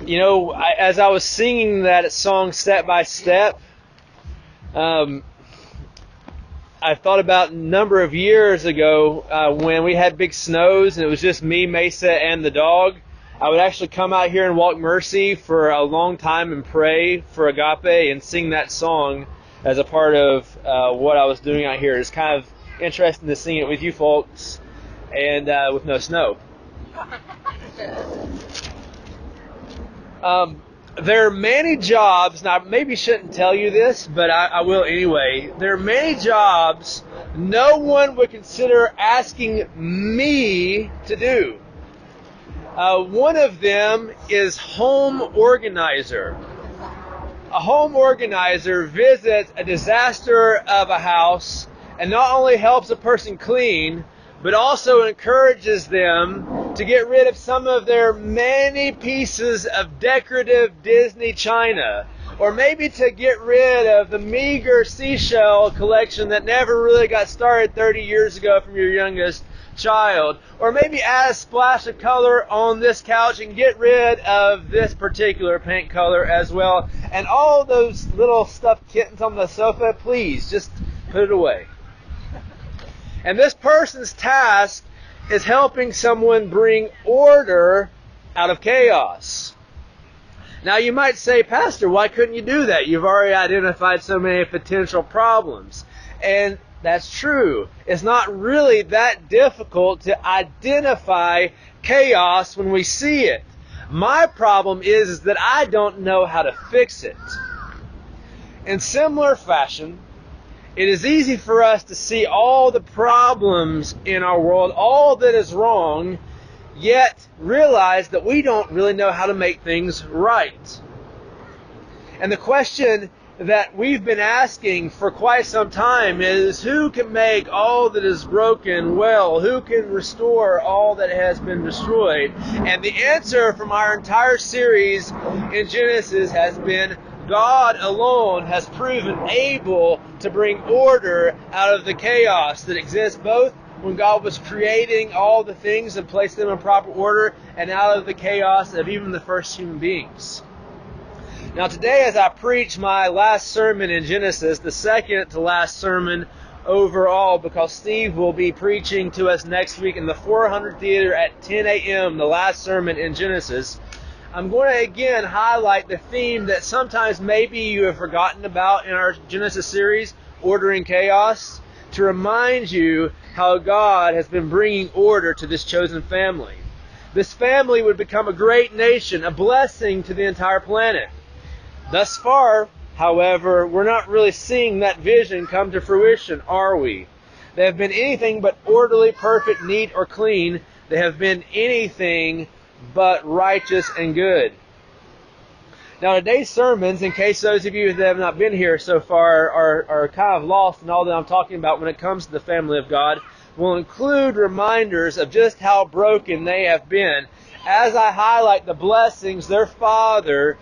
As I was singing that song Step by Step, I thought about a number of years ago when we had big snows and it was just me, Mesa, and the dog. I would actually come out here and walk Mercy for a long time and pray for Agape and sing that song as a part of what I was doing out here. It's kind of interesting to sing it with you folks and with no snow. There are many jobs, now I maybe shouldn't tell you this, but I will anyway. There are many jobs no one would consider asking me to do. One of them is home organizer. A home organizer visits a disaster of a house and not only helps a person clean, but also encourages them to get rid of some of their many pieces of decorative Disney china, or maybe to get rid of the meager seashell collection that never really got started 30 years ago from your youngest child, or maybe add a splash of color on this couch and get rid of this particular paint color as well, and all those little stuffed kittens on the sofa, please just put it away. And this person's task is helping someone bring order out of chaos. Now you might say, Pastor, why couldn't you do that? You've already identified so many potential problems. And that's true. It's not really that difficult to identify chaos when we see it. My problem is that I don't know how to fix it. In similar fashion, it is easy for us to see all the problems in our world, all that is wrong, yet realize that we don't really know how to make things right. And the question that we've been asking for quite some time is, who can make all that is broken well? Who can restore all that has been destroyed? And the answer from our entire series in Genesis has been, God alone has proven able to bring order out of the chaos that exists both when God was creating all the things and placed them in proper order, and out of the chaos of even the first human beings. Now today, as I preach my last sermon in Genesis, the second to last sermon overall, because Steve will be preaching to us next week in the 400 Theater at 10 a.m., the last sermon in Genesis, I'm going to again highlight the theme that sometimes maybe you have forgotten about in our Genesis series, Order in Chaos, to remind you how God has been bringing order to this chosen family. This family would become a great nation, a blessing to the entire planet. Thus far, however, we're not really seeing that vision come to fruition, are we? They have been anything but orderly, perfect, neat, or clean. They have been anything but righteous and good. Now today's sermons, in case those of you that have not been here so far are kind of lost in all that I'm talking about when it comes to the family of God, will include reminders of just how broken they have been, as I highlight the blessings their father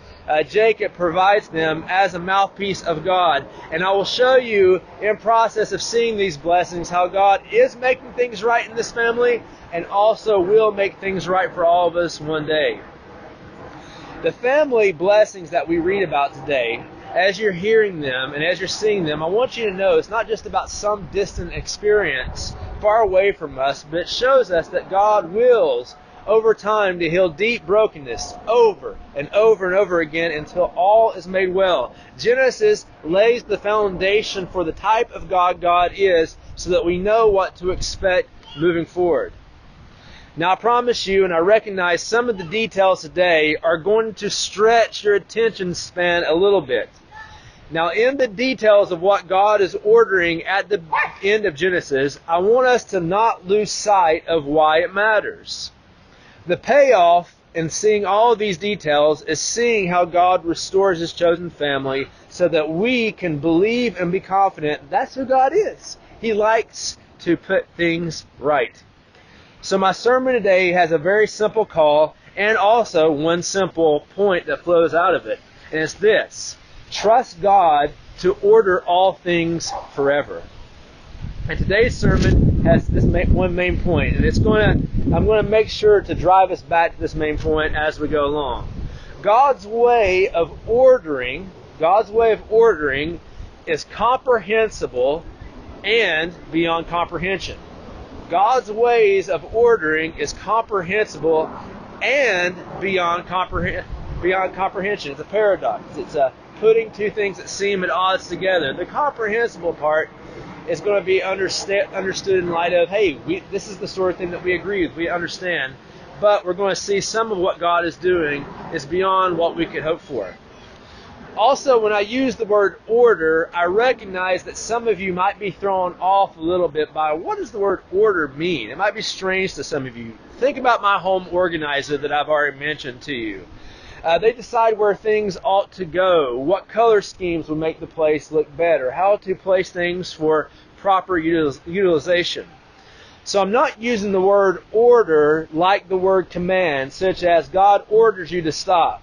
Jacob provides them as a mouthpiece of God. And I will show you in process of seeing these blessings how God is making things right in this family and also will make things right for all of us one day. The family blessings that we read about today, as you're hearing them and as you're seeing them, I want you to know it's not just about some distant experience far away from us, but it shows us that God wills over time to heal deep brokenness over and over and over again until all is made well. Genesis lays the foundation for the type of God God is so that we know what to expect moving forward. Now I promise you, and I recognize some of the details today are going to stretch your attention span a little bit. Now in the details of what God is ordering at the end of Genesis, I want us to not lose sight of why it matters. The payoff in seeing all of these details is seeing how God restores His chosen family so that we can believe and be confident that's who God is. He likes to put things right. So my sermon today has a very simple call and also one simple point that flows out of it. And it's this: trust God to order all things forever. And today's sermon has this one main point, and I'm going to make sure to drive us back to this main point as we go along. God's way of ordering is comprehensible and beyond comprehension. God's ways of ordering is comprehensible and beyond comprehension. It's a paradox. It's putting two things that seem at odds together. The comprehensible part is going to be understood in light of, hey, this is the sort of thing that we agree with, we understand, but we're going to see some of what God is doing is beyond what we could hope for. Also, when I use the word order, I recognize that some of you might be thrown off a little bit by what does the word order mean? It might be strange to some of you. Think about my home organizer that I've already mentioned to you. They decide where things ought to go, what color schemes will make the place look better, how to place things for proper utilization. So I'm not using the word order like the word command, such as God orders you to stop.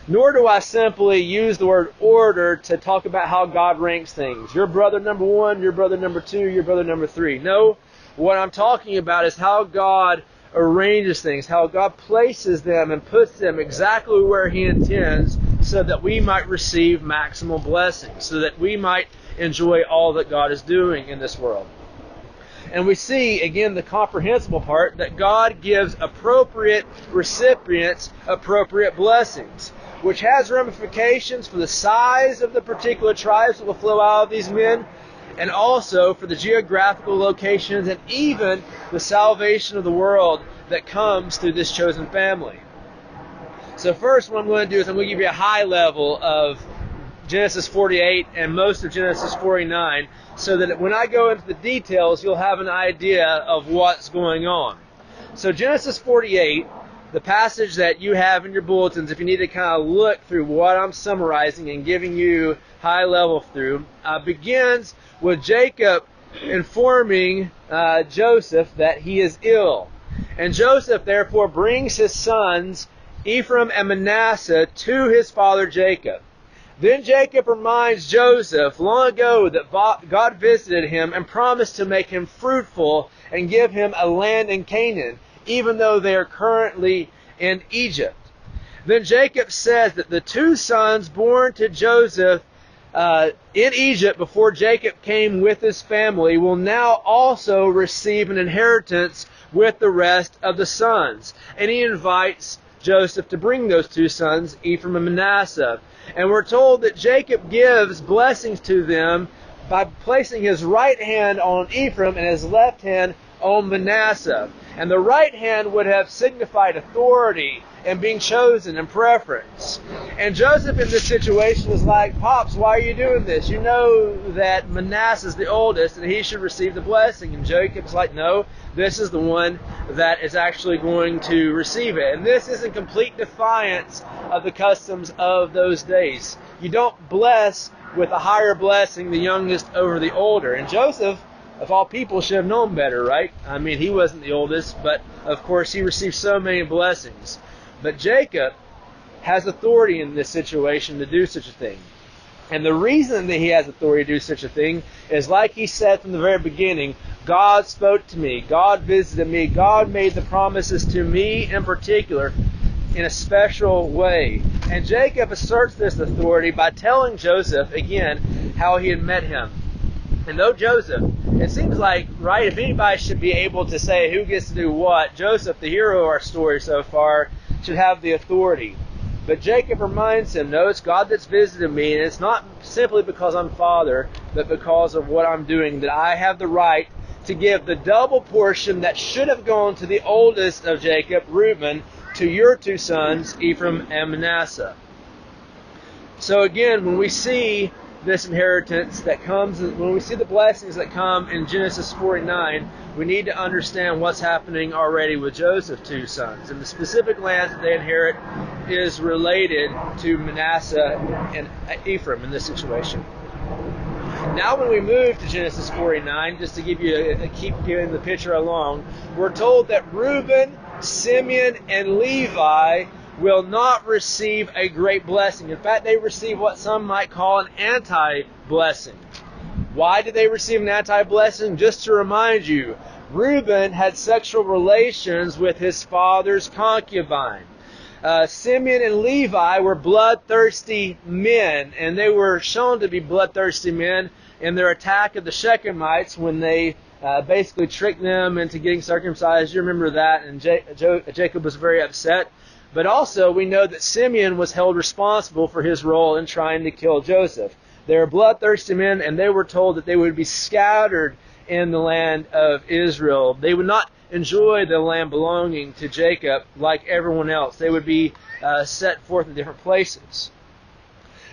Nor do I simply use the word order to talk about how God ranks things. Your brother number 1, your brother number 2, your brother number 3. No, what I'm talking about is how God arranges things, how God places them and puts them exactly where He intends so that we might receive maximal blessings, so that we might enjoy all that God is doing in this world. And we see, again, the comprehensible part, that God gives appropriate recipients appropriate blessings, which has ramifications for the size of the particular tribes that will flow out of these men, and also for the geographical locations and even the salvation of the world that comes through this chosen family. So first, what I'm going to do is I'm going to give you a high level of Genesis 48 and most of Genesis 49, so that when I go into the details, you'll have an idea of what's going on. So Genesis 48, the passage that you have in your bulletins, if you need to kind of look through what I'm summarizing and giving you high level through, begins with Jacob informing Joseph that he is ill. And Joseph therefore brings his sons Ephraim and Manasseh to his father Jacob. Then Jacob reminds Joseph long ago that God visited him and promised to make him fruitful and give him a land in Canaan, even though they are currently in Egypt. Then Jacob says that the two sons born to Joseph in Egypt before Jacob came with his family will now also receive an inheritance with the rest of the sons. And he invites Joseph to bring those two sons, Ephraim and Manasseh. And we're told that Jacob gives blessings to them by placing his right hand on Ephraim and his left hand on Manasseh. And the right hand would have signified authority and being chosen and preference. And Joseph in this situation is like, Pops, why are you doing this? You know that Manasseh is the oldest and he should receive the blessing. And Jacob's like, no, this is the one that is actually going to receive it. And this is in complete defiance of the customs of those days. You don't bless with a higher blessing the youngest over the older. And Joseph, of all people, should have known better, right? I mean, he wasn't the oldest, but of course he received so many blessings. But Jacob has authority in this situation to do such a thing. And the reason that he has authority to do such a thing is, like he said from the very beginning, God spoke to me, God visited me, God made the promises to me in particular in a special way. And Jacob asserts this authority by telling Joseph, again, how he had met him. And though Joseph, it seems like, right, if anybody should be able to say who gets to do what, Joseph, the hero of our story so far, should have the authority. But Jacob reminds him, no, it's God that's visited me, and it's not simply because I'm father, but because of what I'm doing, that I have the right to give the double portion that should have gone to the oldest of Jacob, Reuben, to your two sons, Ephraim and Manasseh. So again, when we see this inheritance that comes, when we see the blessings that come in Genesis 49, we need to understand what's happening already with Joseph's two sons. And the specific land that they inherit is related to Manasseh and Ephraim in this situation. Now when we move to Genesis 49, just to give you keep giving the picture along, we're told that Reuben, Simeon, and Levi will not receive a great blessing. In fact, they receive what some might call an anti-blessing. Why did they receive an anti-blessing? Just to remind you, Reuben had sexual relations with his father's concubine. Simeon and Levi were bloodthirsty men, and they were shown to be bloodthirsty men in their attack of the Shechemites when they basically tricked them into getting circumcised. You remember that, and Jacob was very upset. But also, we know that Simeon was held responsible for his role in trying to kill Joseph. They were bloodthirsty men, and they were told that they would be scattered in the land of Israel. They would not enjoy the land belonging to Jacob like everyone else. They would be set forth in different places.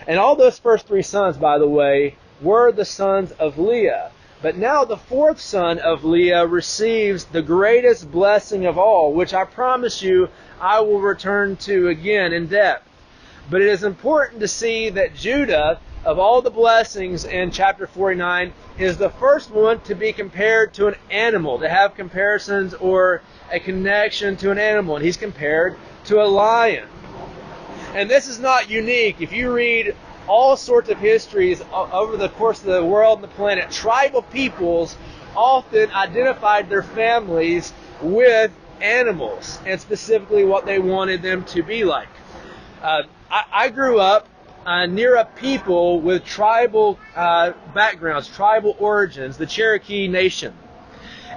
And all those first three sons, by the way, were the sons of Leah. But now the fourth son of Leah receives the greatest blessing of all, which I promise you I will return to again in depth. But it is important to see that Judah, of all the blessings in chapter 49, is the first one to be compared to an animal, to have comparisons or a connection to an animal. And he's compared to a lion. And this is not unique. If you read all sorts of histories over the course of the world and the planet, tribal peoples often identified their families with animals, and specifically what they wanted them to be like. I grew up near a people with tribal backgrounds, tribal origins, the Cherokee Nation.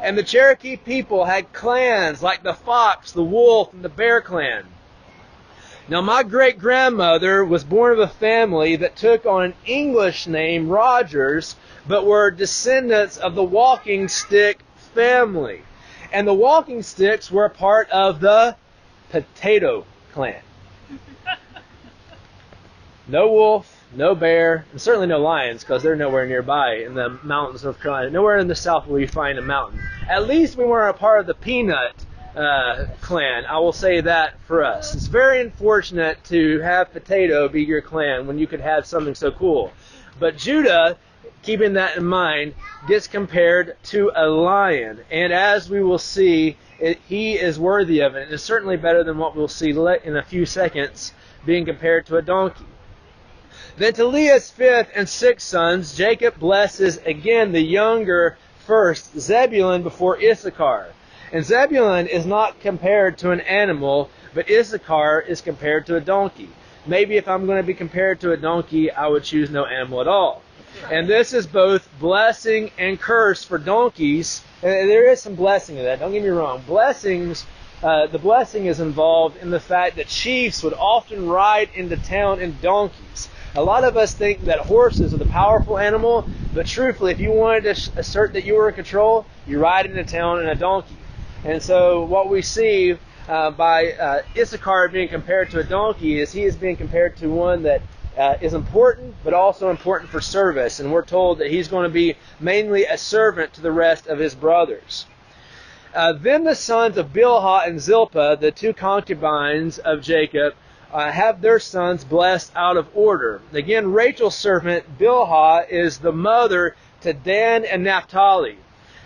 And the Cherokee people had clans like the Fox, the Wolf, and the Bear Clan. Now, my great-grandmother was born of a family that took on an English name, Rogers, but were descendants of the Walking Stick family. And the Walking Sticks were a part of the Potato Clan. No wolf, no bear, and certainly no lions, because they're nowhere nearby in the mountains of North Carolina. Nowhere in the South will you find a mountain. At least we weren't a part of the Peanut clan. I will say that for us. It's very unfortunate to have Potato be your clan when you could have something so cool. But Judah, keeping that in mind, gets compared to a lion. And as we will see, he is worthy of it. It's certainly better than what we'll see in a few seconds being compared to a donkey. Then to Leah's fifth and sixth sons, Jacob blesses again the younger first, Zebulun before Issachar. And Zebulun is not compared to an animal, but Issachar is compared to a donkey. Maybe if I'm going to be compared to a donkey, I would choose no animal at all. And this is both blessing and curse for donkeys. And there is some blessing in that, don't get me wrong. The blessing is involved in the fact that chiefs would often ride into town in donkeys. A lot of us think that horses are the powerful animal, but truthfully, if you wanted to assert that you were in control, you ride into town in a donkey. And so what we see by Issachar being compared to a donkey is he is being compared to one that is important, but also important for service. And we're told that he's going to be mainly a servant to the rest of his brothers. Then the sons of Bilhah and Zilpah, the two concubines of Jacob, have their sons blessed out of order. Again, Rachel's servant Bilhah is the mother to Dan and Naphtali.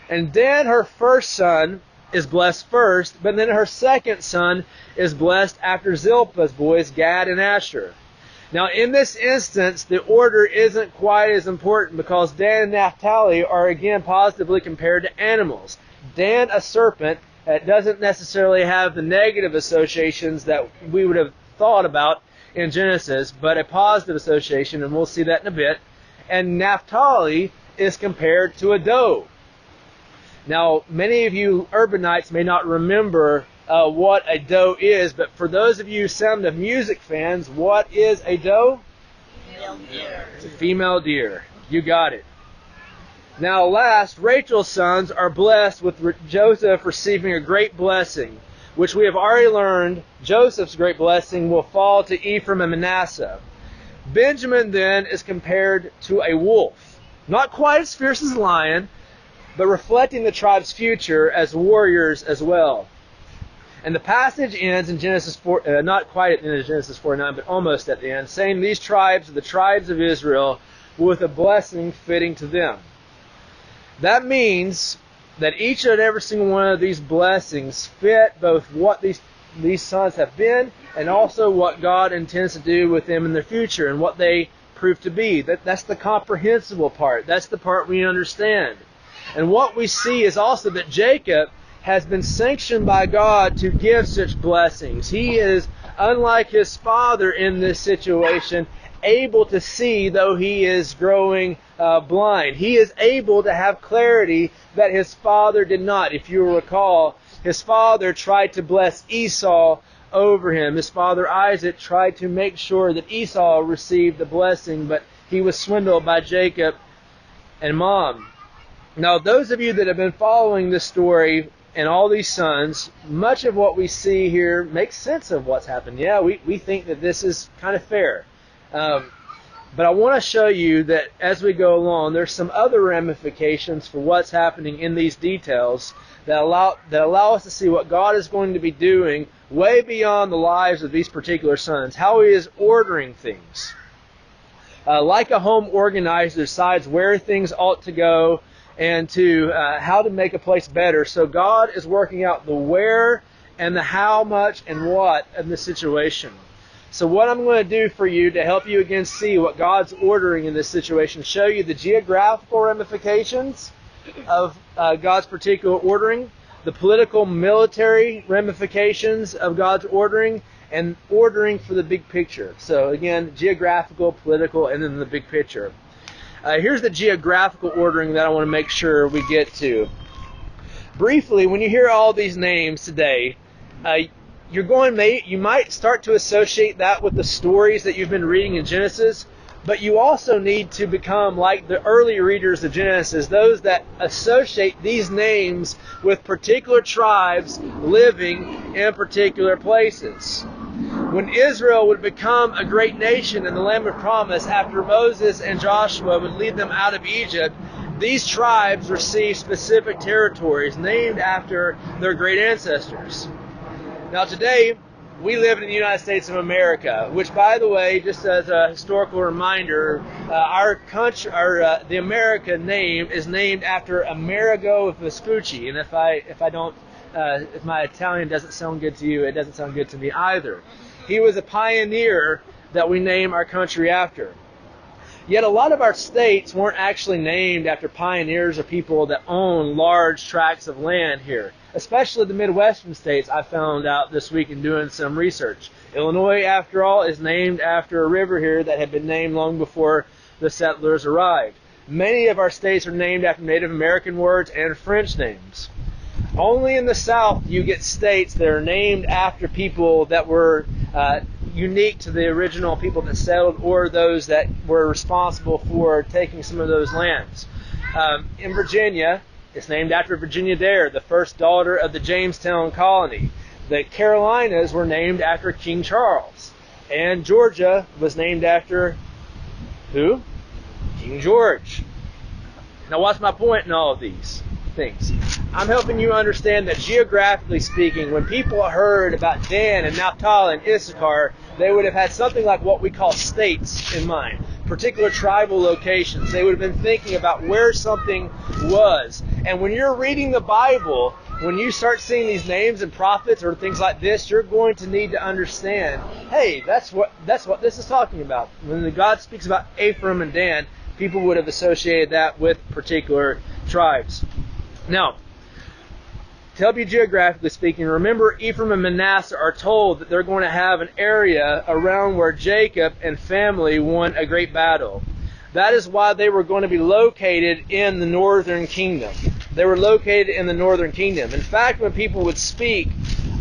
And Dan, her first son, is blessed first, but then her second son is blessed after Zilpah's boys, Gad and Asher. Now, in this instance, the order isn't quite as important because Dan and Naphtali are again positively compared to animals. Dan, a serpent, doesn't necessarily have the negative associations that we would have thought about in Genesis, but a positive association, and we'll see that in a bit. And Naphtali is compared to a doe. Now, many of you urbanites may not remember what a doe is, but for those of you Sound of Music fans, what is a doe? Female deer. It's a female deer. You got it. Now, last, Rachel's sons are blessed with Joseph receiving a great blessing, which we have already learned Joseph's great blessing will fall to Ephraim and Manasseh. Benjamin then is compared to a wolf, not quite as fierce as a lion, but reflecting the tribe's future as warriors as well. And the passage ends in Genesis 4, not quite at the end of Genesis 49, but almost at the end, saying these tribes are the tribes of Israel with a blessing fitting to them. That means that each and every single one of these blessings fit both what these sons have been and also what God intends to do with them in their future and what they prove to be. That's the comprehensible part. That's the part we understand. And what we see is also that Jacob has been sanctioned by God to give such blessings. He is unlike his father in this situation, able to see though he is growing blind. He is able to have clarity that his father did not. If you recall, his father tried to bless Esau over him. His father Isaac tried to make sure that Esau received the blessing, but he was swindled by Jacob and Mom. Now, those of you that have been following this story and all these sons, much of what we see here makes sense of what's happened. Yeah, we think that this is kind of fair. But I want to show you that as we go along, there's some other ramifications for what's happening in these details that allow us to see what God is going to be doing way beyond the lives of these particular sons, how He is ordering things. Like a home organizer decides where things ought to go and to how to make a place better. So God is working out the where and the how much and what of the situation. So what I'm going to do for you to help you again see what God's ordering in this situation, show you the geographical ramifications of God's particular ordering, the political military ramifications of God's ordering, and ordering for the big picture. So again, geographical, political, and then the big picture. Here's the geographical ordering that I want to make sure we get to. Briefly, when you hear all these names today, you might start to associate that with the stories that you've been reading in Genesis, but you also need to become like the early readers of Genesis, those that associate these names with particular tribes living in particular places. When Israel would become a great nation in the land of promise after Moses and Joshua would lead them out of Egypt, these tribes received specific territories named after their great ancestors. Now today, we live in the United States of America, which, by the way, just as a historical reminder, our country, the America name is named after Amerigo Vespucci. And if my Italian doesn't sound good to you, it doesn't sound good to me either. He was a pioneer that we name our country after. Yet a lot of our states weren't actually named after pioneers or people that own large tracts of land here. Especially the Midwestern states, I found out this week in doing some research. Illinois, after all, is named after a river here that had been named long before the settlers arrived. Many of our states are named after Native American words and French names. Only in the South you get states that are named after people that were unique to the original people that settled or those that were responsible for taking some of those lands. In Virginia, it's named after Virginia Dare, the first daughter of the Jamestown colony. The Carolinas were named after King Charles. And Georgia was named after who? King George. Now what's my point in all of these things? I'm helping you understand that geographically speaking, when people heard about Dan and Naphtali and Issachar, they would have had something like what we call states in mind, particular tribal locations. They would have been thinking about where something was. And when you're reading the Bible, when you start seeing these names and prophets or things like this, you're going to need to understand, hey, that's what this is talking about. When God speaks about Ephraim and Dan, people would have associated that with particular tribes. Now, to help you geographically speaking, remember Ephraim and Manasseh are told that they're going to have an area around where Jacob and family won a great battle. That is why they were going to be located in the northern kingdom. They were located in the northern kingdom. In fact, when people would speak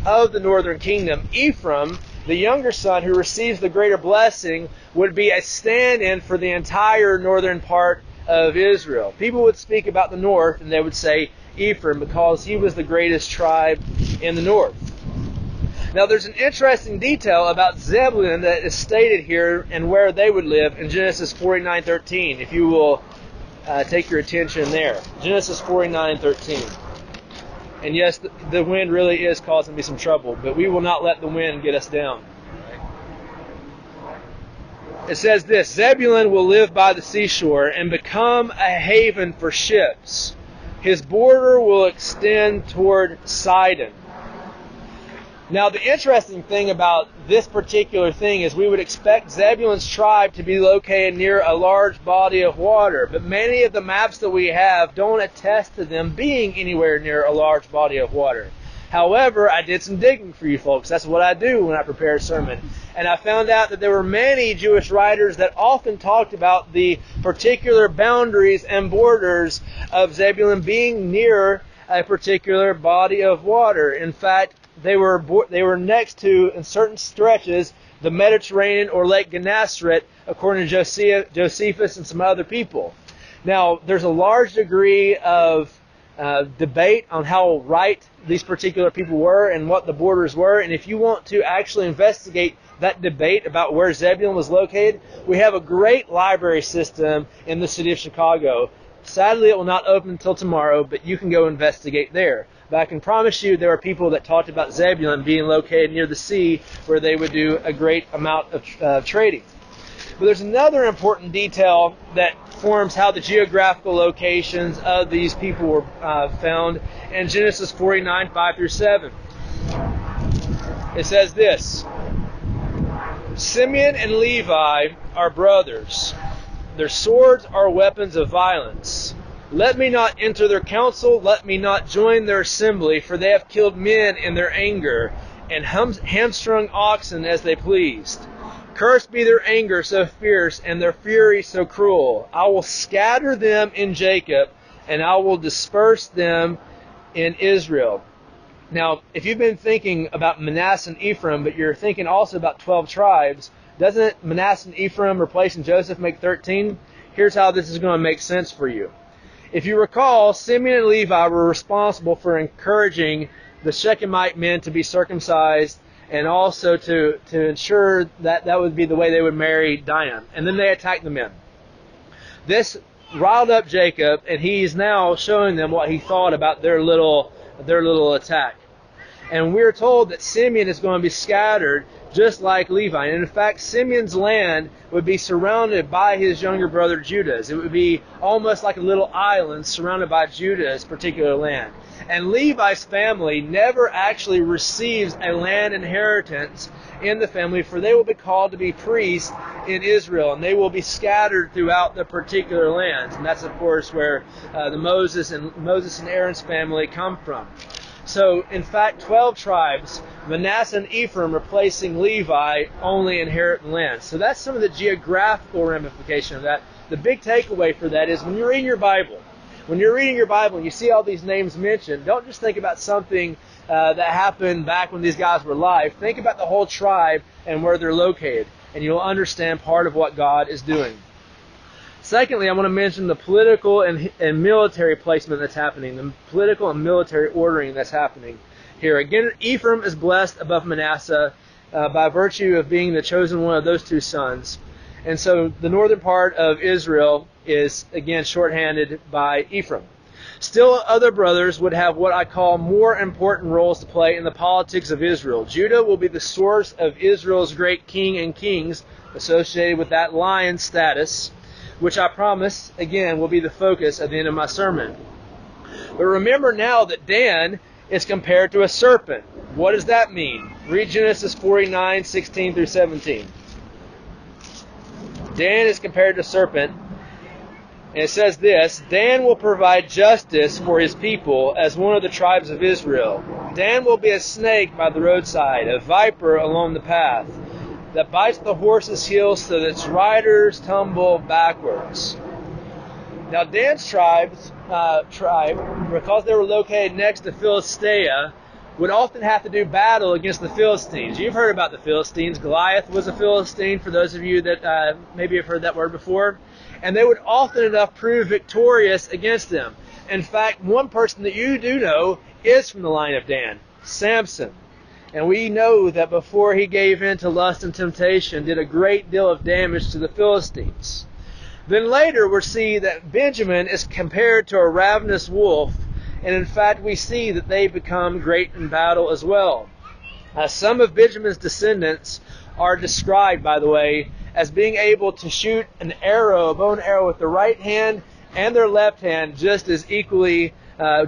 of the northern kingdom, Ephraim, the younger son who receives the greater blessing, would be a stand-in for the entire northern part of Israel. People would speak about the north and they would say Ephraim because he was the greatest tribe in the north. Now there's an interesting detail about Zebulun that is stated here and where they would live in Genesis 49:13. If you will take your attention there. Genesis 49:13. And yes, the wind really is causing me some trouble, but we will not let the wind get us down. It says this, Zebulun will live by the seashore and become a haven for ships. His border will extend toward Sidon. Now, the interesting thing about this particular thing is we would expect Zebulun's tribe to be located near a large body of water, but many of the maps that we have don't attest to them being anywhere near a large body of water. However, I did some digging for you folks. That's what I do when I prepare a sermon. And I found out that there were many Jewish writers that often talked about the particular boundaries and borders of Zebulun being near a particular body of water. In fact, they were next to, in certain stretches, the Mediterranean or Lake Gennesaret, according to Josephus and some other people. Now, there's a large degree of debate on how right these particular people were and what the borders were. And if you want to actually investigate that debate about where Zebulun was located, we have a great library system in the city of Chicago. Sadly, it will not open until tomorrow, but you can go investigate there. But I can promise you there are people that talked about Zebulun being located near the sea where they would do a great amount of trading. But there's another important detail that forms how the geographical locations of these people were found in Genesis 49, 5 through 7. It says this: Simeon and Levi are brothers. Their swords are weapons of violence. Let me not enter their council, let me not join their assembly, for they have killed men in their anger, and hamstrung oxen as they pleased. Cursed be their anger so fierce, and their fury so cruel. I will scatter them in Jacob, and I will disperse them in Israel. Now, if you've been thinking about Manasseh and Ephraim, but you're thinking also about 12 tribes, doesn't Manasseh and Ephraim replacing Joseph make 13? Here's how this is going to make sense for you. If you recall, Simeon and Levi were responsible for encouraging the Shechemite men to be circumcised, and also to ensure that that would be the way they would marry Dinah. And then they attacked the men. This riled up Jacob, and he's now showing them what he thought about their little attack. And we're told that Simeon is going to be scattered just like Levi. And in fact, Simeon's land would be surrounded by his younger brother Judah's. It would be almost like a little island surrounded by Judah's particular land. And Levi's family never actually receives a land inheritance in the family, for they will be called to be priests in Israel, and they will be scattered throughout the particular lands. And that's, of course, where the Moses and Aaron's family come from. So, in fact, 12 tribes, Manasseh and Ephraim replacing Levi, only inherit land. So that's some of the geographical ramification of that. The big takeaway for that is when you're reading your Bible and you see all these names mentioned, don't just think about something that happened back when these guys were alive. Think about the whole tribe and where they're located, and you'll understand part of what God is doing. Secondly, I want to mention the political and military placement that's happening, the political and military ordering that's happening here. Again, Ephraim is blessed above Manasseh by virtue of being the chosen one of those two sons. And so the northern part of Israel is, again, shorthanded by Ephraim. Still, other brothers would have what I call more important roles to play in the politics of Israel. Judah will be the source of Israel's great king and kings associated with that lion status, which I promise, again, will be the focus at the end of my sermon. But remember now that Dan is compared to a serpent. What does that mean? Read Genesis 49, 16 through 17. Dan is compared to a serpent. And it says this: Dan will provide justice for his people as one of the tribes of Israel. Dan will be a snake by the roadside, a viper along the path, that bites the horse's heels so that its riders tumble backwards. Now Dan's tribe, because they were located next to Philistia, would often have to do battle against the Philistines. You've heard about the Philistines. Goliath was a Philistine, for those of you that maybe have heard that word before. And they would often enough prove victorious against them. In fact, one person that you do know is from the line of Dan, Samson. And we know that before he gave in to lust and temptation, did a great deal of damage to the Philistines. Then later we see that Benjamin is compared to a ravenous wolf, and in fact we see that they become great in battle as well. Some of Benjamin's descendants are described, by the way, as being able to shoot a bow and arrow with the right hand and their left hand just as equally,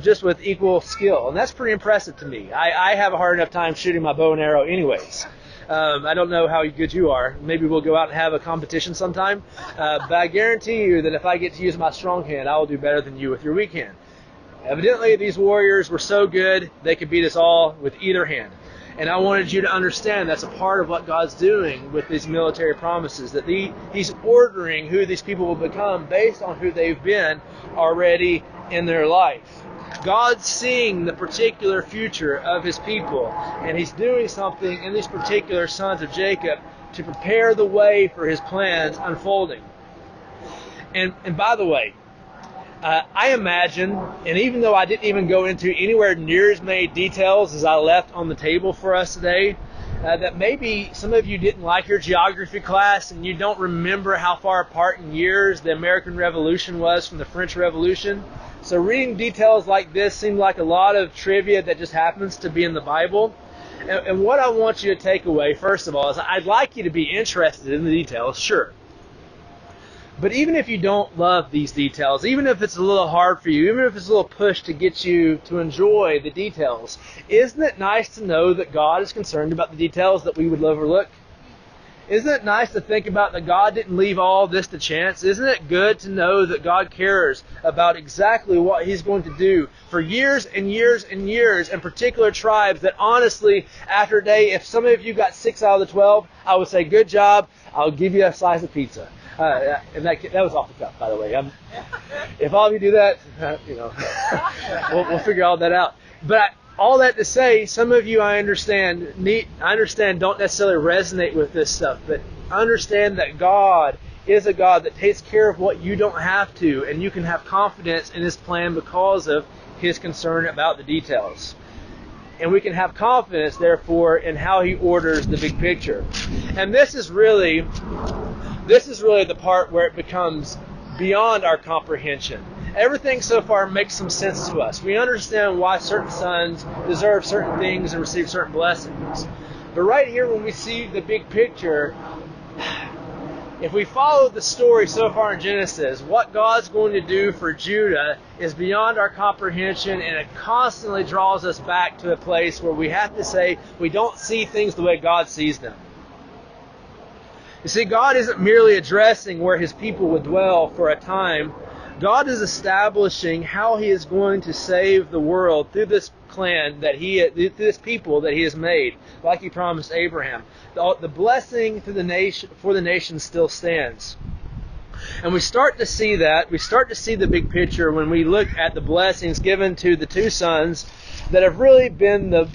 just with equal skill. And that's pretty impressive to me. I have a hard enough time shooting my bow and arrow anyways. I don't know how good you are. Maybe we'll go out and have a competition sometime. But I guarantee you that if I get to use my strong hand, I will do better than you with your weak hand. Evidently, these warriors were so good, they could beat us all with either hand. And I wanted you to understand that's a part of what God's doing with these military promises, that He's ordering who these people will become based on who they've been already in their life. God's seeing the particular future of His people, and He's doing something in these particular sons of Jacob to prepare the way for His plans unfolding. And by the way, I imagine, and even though I didn't even go into anywhere near as many details as I left on the table for us today, that maybe some of you didn't like your geography class and you don't remember how far apart in years the American Revolution was from the French Revolution. So reading details like this seemed like a lot of trivia that just happens to be in the Bible. And what I want you to take away, first of all, is I'd like you to be interested in the details, sure. But even if you don't love these details, even if it's a little hard for you, even if it's a little push to get you to enjoy the details, isn't it nice to know that God is concerned about the details that we would overlook? Isn't it nice to think about that God didn't leave all this to chance? Isn't it good to know that God cares about exactly what He's going to do for years and years and years in particular tribes that honestly, after a day, if some of you got 6 out of the 12, I would say, good job, I'll give you a slice of pizza. And that was off the cuff, by the way. If all of you do that, we'll figure all that out. But all that to say, some of you, I understand, don't necessarily resonate with this stuff, but understand that God is a God that takes care of what you don't have to, and you can have confidence in His plan because of His concern about the details. And we can have confidence, therefore, in how He orders the big picture. And this is really the part where it becomes beyond our comprehension. Everything so far makes some sense to us. We understand why certain sons deserve certain things and receive certain blessings. But right here, when we see the big picture, if we follow the story so far in Genesis, what God's going to do for Judah is beyond our comprehension, and it constantly draws us back to a place where we have to say we don't see things the way God sees them. You see, God isn't merely addressing where His people would dwell for a time. God is establishing how He is going to save the world through this plan through this people that He has made, like He promised Abraham. The blessing for the nation still stands. And we start to see that. We start to see the big picture when we look at the blessings given to the two sons that have really been the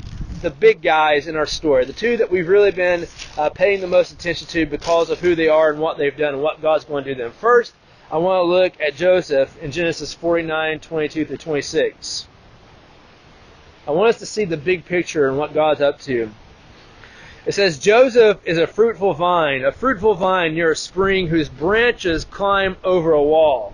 big guys in our story, the two that we've really been paying the most attention to because of who they are and what they've done and what God's going to do to them. First, I want to look at Joseph in Genesis 49:22 through 26. I want us to see the big picture and what God's up to. It says, Joseph is a fruitful vine near a spring whose branches climb over a wall.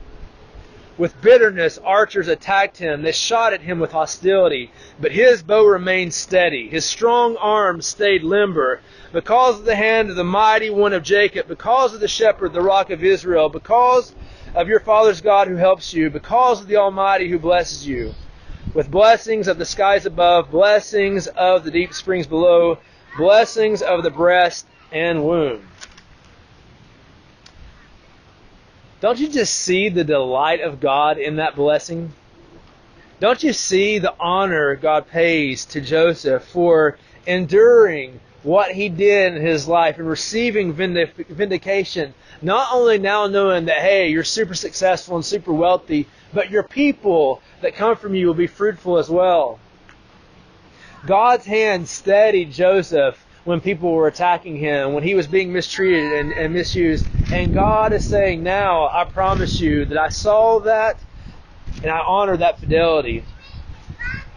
With bitterness, archers attacked him. They shot at him with hostility, but his bow remained steady. His strong arm stayed limber. Because of the hand of the mighty one of Jacob, because of the shepherd, the rock of Israel, because of your father's God who helps you, because of the Almighty who blesses you, with blessings of the skies above, blessings of the deep springs below, blessings of the breast and womb. Don't you just see the delight of God in that blessing? Don't you see the honor God pays to Joseph for enduring what he did in his life and receiving vindication? Not only now knowing that, hey, you're super successful and super wealthy, but your people that come from you will be fruitful as well. God's hand steadied Joseph when people were attacking him, when he was being mistreated and misused. And God is saying, now, I promise you that I saw that and I honor that fidelity.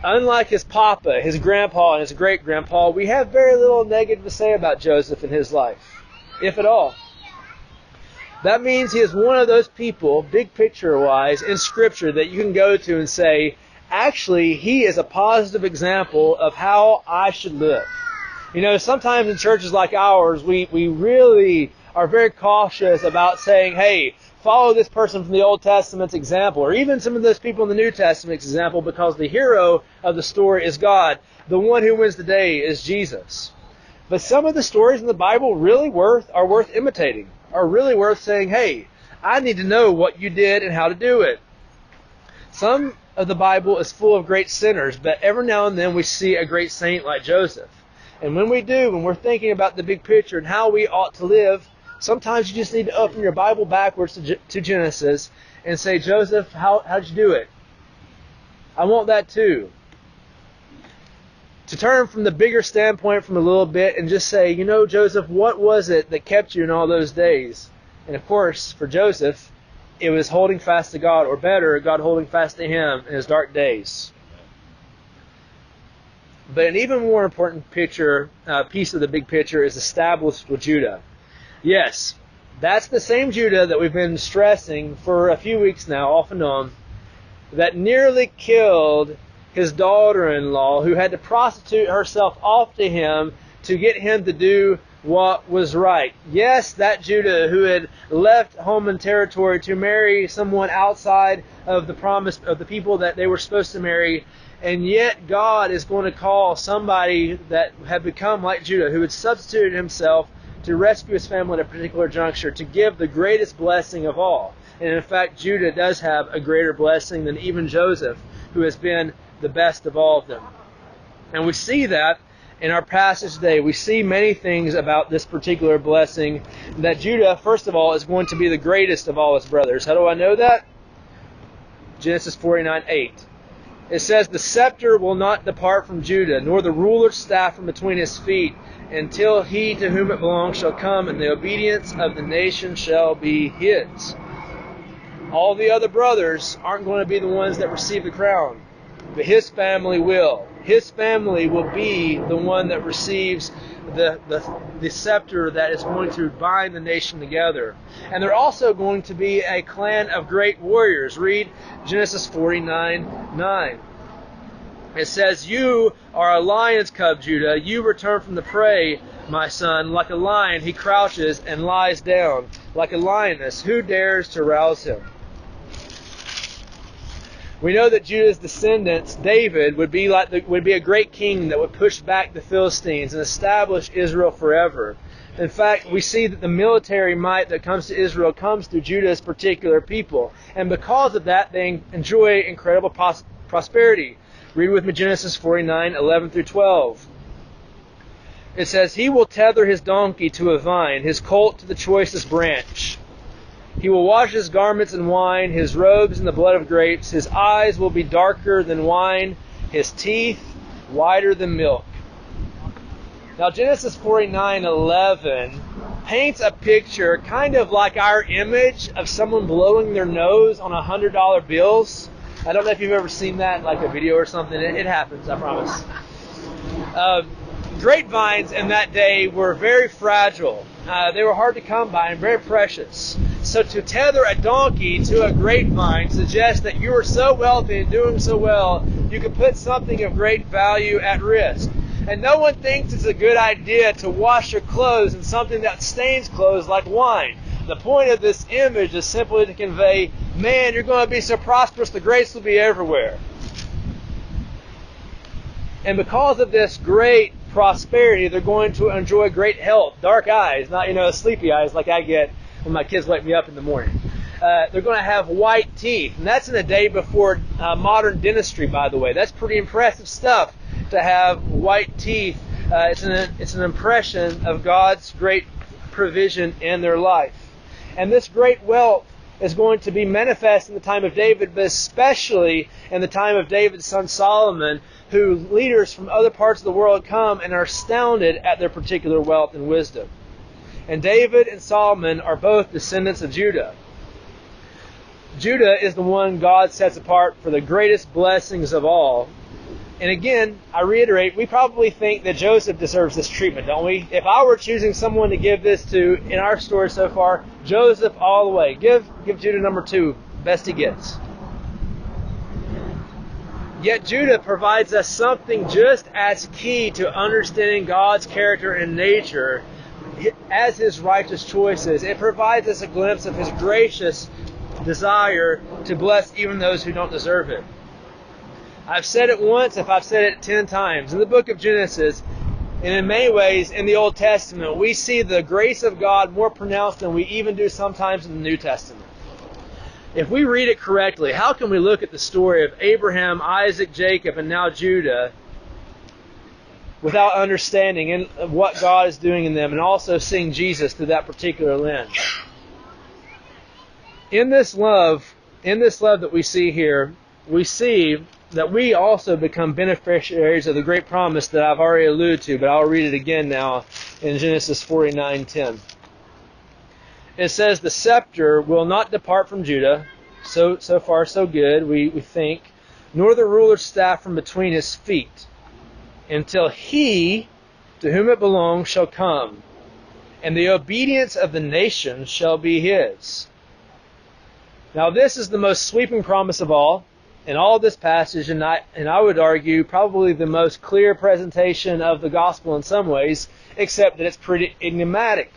Unlike his papa, his grandpa, and his great-grandpa, we have very little negative to say about Joseph in his life, if at all. That means he is one of those people, big picture-wise, in Scripture that you can go to and say, actually, he is a positive example of how I should live. You know, sometimes in churches like ours, we really are very cautious about saying, hey, follow this person from the Old Testament's example, or even some of those people in the New Testament's example, because the hero of the story is God. The one who wins the day is Jesus. But some of the stories in the Bible are worth imitating, are really worth saying, hey, I need to know what you did and how to do it. Some of the Bible is full of great sinners, but every now and then we see a great saint like Joseph. And when we do, when we're thinking about the big picture and how we ought to live, sometimes you just need to open your Bible backwards to Genesis and say, Joseph, how'd you do it? I want that too. To turn from the bigger standpoint from a little bit and just say, Joseph, what was it that kept you in all those days? And of course, for Joseph, it was holding fast to God, or better, God holding fast to him in his dark days. But an even more important piece of the big picture is established with Judah. Yes, that's the same Judah that we've been stressing for a few weeks now, off and on, that nearly killed his daughter-in-law, who had to prostitute herself off to him to get him to do what was right. Yes, that Judah who had left home and territory to marry someone outside of the promise of the people that they were supposed to marry, and yet God is going to call somebody that had become like Judah, who had substituted himself to rescue his family at a particular juncture, to give the greatest blessing of all. And in fact, Judah does have a greater blessing than even Joseph, who has been the best of all of them. And we see that in our passage today. We see many things about this particular blessing, that Judah, first of all, is going to be the greatest of all his brothers. How do I know that? Genesis 49:8. It says, the scepter will not depart from Judah, nor the ruler's staff from between his feet, until he to whom it belongs shall come, and the obedience of the nation shall be his. All the other brothers aren't going to be the ones that receive the crown, but his family will. His family will be the one that receives the scepter that is going to bind the nation together. And they're also going to be a clan of great warriors. Read Genesis 49:9. It says, you are a lion's cub, Judah. You return from the prey, my son. Like a lion, he crouches and lies down. Like a lioness, who dares to rouse him? We know that Judah's descendants, David, would be a great king that would push back the Philistines and establish Israel forever. In fact, we see that the military might that comes to Israel comes through Judah's particular people. And because of that, they enjoy incredible prosperity. Read with me Genesis 49:11 through 12. It says, he will tether his donkey to a vine, his colt to the choicest branch. He will wash his garments in wine, his robes in the blood of grapes. His eyes will be darker than wine, his teeth whiter than milk. Now Genesis 49:11 paints a picture kind of like our image of someone blowing their nose on $100 bills. I don't know if you've ever seen that, like a video or something. It happens, I promise. Grapevines in that day were very fragile. They were hard to come by and very precious. So to tether a donkey to a grapevine suggests that you are so wealthy and doing so well, you could put something of great value at risk. And no one thinks it's a good idea to wash your clothes in something that stains clothes like wine. The point of this image is simply to convey, man, you're going to be so prosperous, the grace will be everywhere. And because of this great prosperity, they're going to enjoy great health, dark eyes, not, sleepy eyes like I get when my kids wake me up in the morning. They're going to have white teeth. And that's in the day before modern dentistry, by the way. That's pretty impressive stuff to have white teeth. It's an impression of God's great provision in their life. And this great wealth is going to be manifest in the time of David, but especially in the time of David's son Solomon, who leaders from other parts of the world come and are astounded at their particular wealth and wisdom. And David and Solomon are both descendants of Judah. Judah is the one God sets apart for the greatest blessings of all. And again, I reiterate, we probably think that Joseph deserves this treatment, don't we? If I were choosing someone to give this to in our story so far, Joseph all the way. Give Judah number 2, best he gets. Yet Judah provides us something just as key to understanding God's character and nature as his righteous choices. It provides us a glimpse of his gracious desire to bless even those who don't deserve it. I've said it once, if I've said it 10 times. In the book of Genesis, and in many ways in the Old Testament, we see the grace of God more pronounced than we even do sometimes in the New Testament. if we read it correctly, how can we look at the story of Abraham, Isaac, Jacob, and now Judah without understanding what God is doing in them and also seeing Jesus through that particular lens? In this love that we see here, we see that we also become beneficiaries of the great promise that I've already alluded to, but I'll read it again now in Genesis 49:10. It says, "The scepter will not depart from Judah," so far so good, we think, "nor the ruler's staff from between his feet, until he to whom it belongs shall come, and the obedience of the nations shall be his." Now this is the most sweeping promise of all in all of this passage, and I would argue probably the most clear presentation of the gospel in some ways, except that it's pretty enigmatic.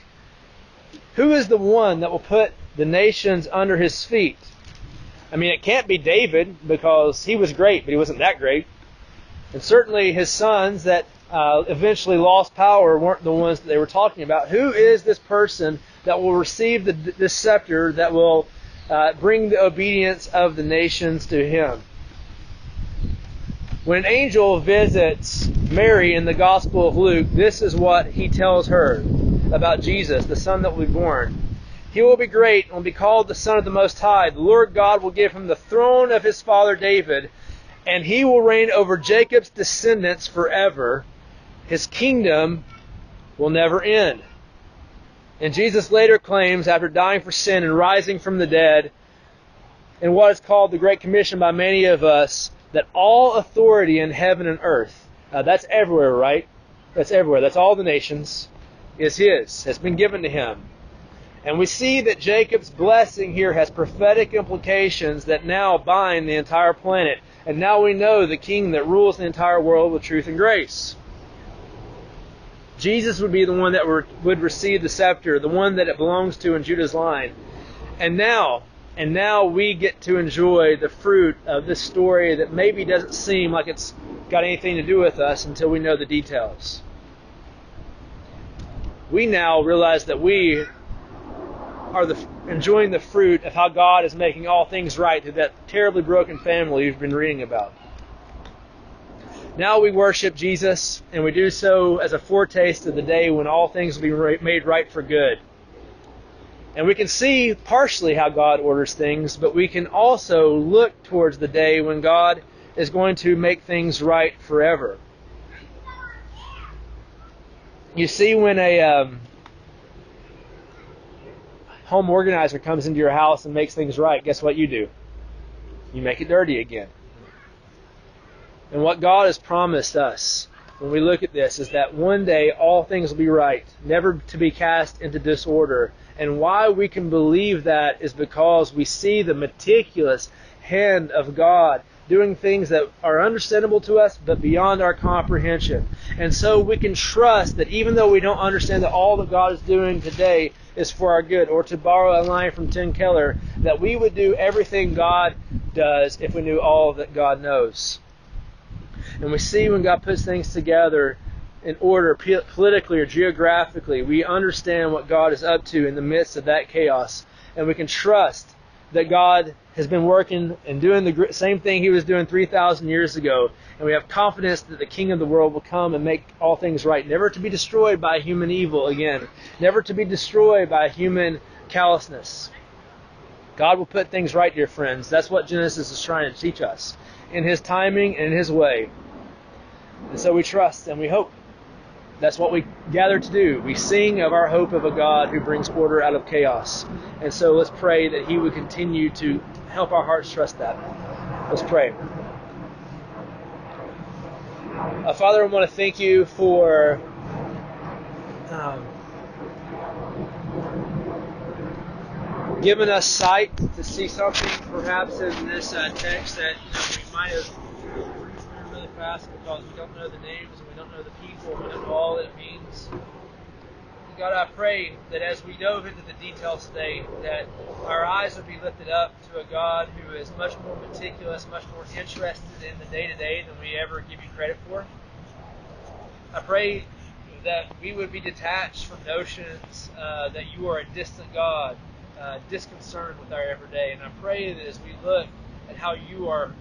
Who is the one that will put the nations under his feet? I mean, it can't be David, because he was great, but he wasn't that great. And certainly his sons that eventually lost power weren't the ones that they were talking about. Who is this person that will receive this scepter that will bring the obedience of the nations to him? When an angel visits Mary in the Gospel of Luke, this is what he tells her about Jesus, the Son that will be born. "He will be great and will be called the Son of the Most High. The Lord God will give him the throne of his father David, and he will reign over Jacob's descendants forever. His kingdom will never end." And Jesus later claims, after dying for sin and rising from the dead, in what is called the Great Commission by many of us, that all authority in heaven and earth, that's everywhere, right? That's everywhere. That's all the nations, is his, has been given to him. And we see that Jacob's blessing here has prophetic implications that now bind the entire planet. And now we know the king that rules the entire world with truth and grace. Jesus would be the one that would receive the scepter, the one that it belongs to in Judah's line. And now we get to enjoy the fruit of this story that maybe doesn't seem like it's got anything to do with us until we know the details. We now realize that we are enjoying the fruit of how God is making all things right through that terribly broken family you've been reading about. Now we worship Jesus, and we do so as a foretaste of the day when all things will be made right for good. And we can see partially how God orders things, but we can also look towards the day when God is going to make things right forever. You see, when a home organizer comes into your house and makes things right, guess what you do? You make it dirty again. And what God has promised us when we look at this is that one day all things will be right, never to be cast into disorder. And why we can believe that is because we see the meticulous hand of God doing things that are understandable to us but beyond our comprehension. And so we can trust that even though we don't understand that all that God is doing today is for our good, or to borrow a line from Tim Keller, that we would do everything God does if we knew all that God knows. And we see when God puts things together in order, politically or geographically, we understand what God is up to in the midst of that chaos. And we can trust that God has been working and doing the same thing He was doing 3,000 years ago. And we have confidence that the King of the world will come and make all things right, never to be destroyed by human evil again, never to be destroyed by human callousness. God will put things right, dear friends. That's what Genesis is trying to teach us, in His timing and in His way. And so we trust and we hope. That's what we gather to do. We sing of our hope of a God who brings order out of chaos. And so let's pray that He would continue to help our hearts trust that. Let's pray. Father, I want to thank You for giving us sight to see something perhaps in this text that we might have really fast because we don't know the names and we don't know the people and we don't know all that it means. God, I pray that as we dove into the details today, that our eyes would be lifted up to a God who is much more meticulous, much more interested in the day-to-day than we ever give You credit for. I pray that we would be detached from notions that You are a distant God disconcerted with our everyday. And I pray that as we look at how you are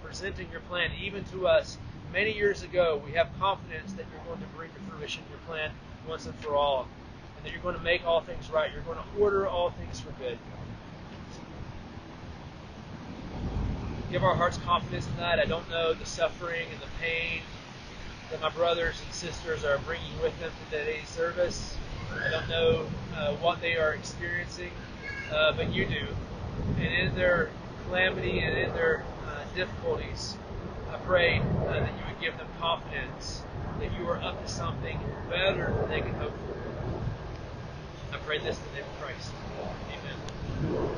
presenting your plan, even to us many years ago, we have confidence that you're going to bring to fruition your plan once and for all, and that you're going to make all things right. You're going to order all things for good. Give our hearts confidence in that. I don't know the suffering and the pain that my brothers and sisters are bringing with them to today's service. I don't know what they are experiencing, but you do. And in their calamity and in their difficulties, I pray that you would give them confidence that you are up to something better than they can hope for. I pray this in the name of Christ. Amen.